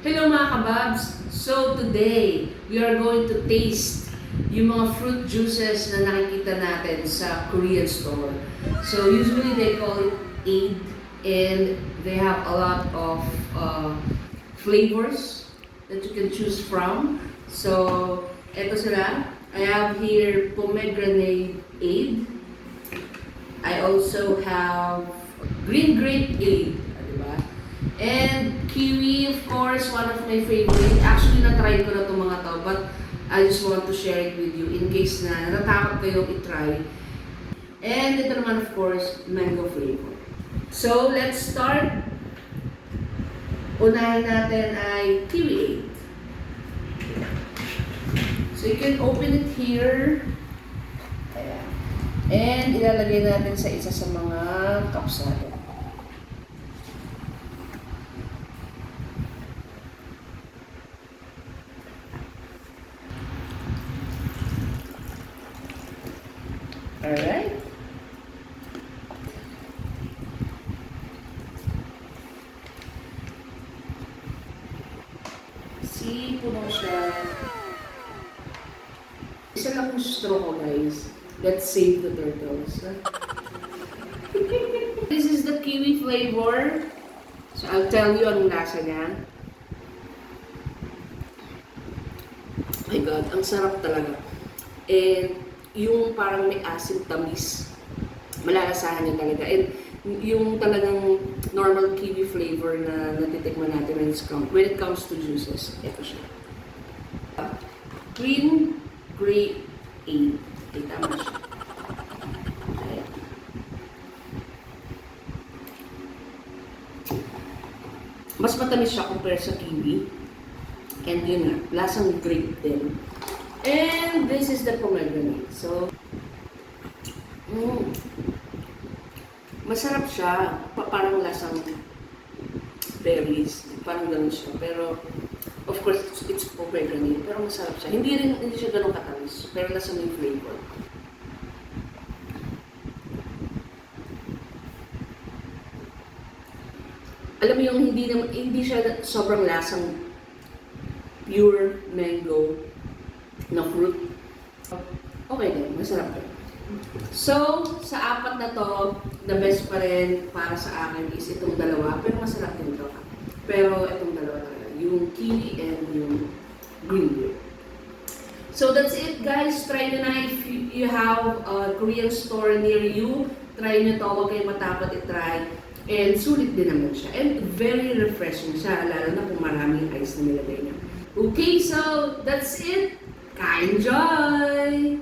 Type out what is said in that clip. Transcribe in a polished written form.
Hello mga kababs! So today, we are going to taste yung mga fruit juices na nakikita natin sa Korean store. So usually they call it Aid and they have a lot of flavors that you can choose from. So eto sila. I have here pomegranate Aid. I also have green grape Aid. Diba? And kiwi, of course, one of my favorite. Actually, na-try ko na itong mga to, but I just want to share it with you in case na natatakot kayong i-try. And ito naman, of course, mango flavor. So, let's start. Unahin natin ay kiwi 8. So, you can open it here. Ayan. And ilalagay natin sa isa sa mga cups natin. Alright. See, puno siya. Isa lang yung straw ko, guys. Let's save the turtles. This is the kiwi flavor. So, I'll tell you ang lasa niya. Oh my God, ang sarap talaga. And yung parang may acid tamis, malalasahan niya talaga. And yung talagang normal kiwi flavor na natitikman natin when it comes to juices, ito siya. Green grape 8. Okay, tama siya. Ayan. Mas matamis siya compare sa kiwi. And yun nga, lasang grape din. And this is the pomegranate. So, masarap siya. Parang lasang berries. Parang ganun siya. Pero, of course, it's pomegranate. Pero masarap siya. Hindi siya ganun katamis. Pero lasang may flavor. Alam mo yung hindi siya sobrang lasang pure mango na fruit. Okay din, masarap din. So, sa apat na to, the best pa rin para sa akin is itong dalawa. Pero masarap din to. Pero itong dalawa talaga. Yung kiwi and yung green grape. So, that's it guys. Try nyo na if you have a Korean store near you. Try nyo to. Huwag kayong matakot i-try. And sulit din naman siya. And very refreshing siya. Lalo na kung maraming ice na nilagay niya. Okay, so that's it. Enjoy!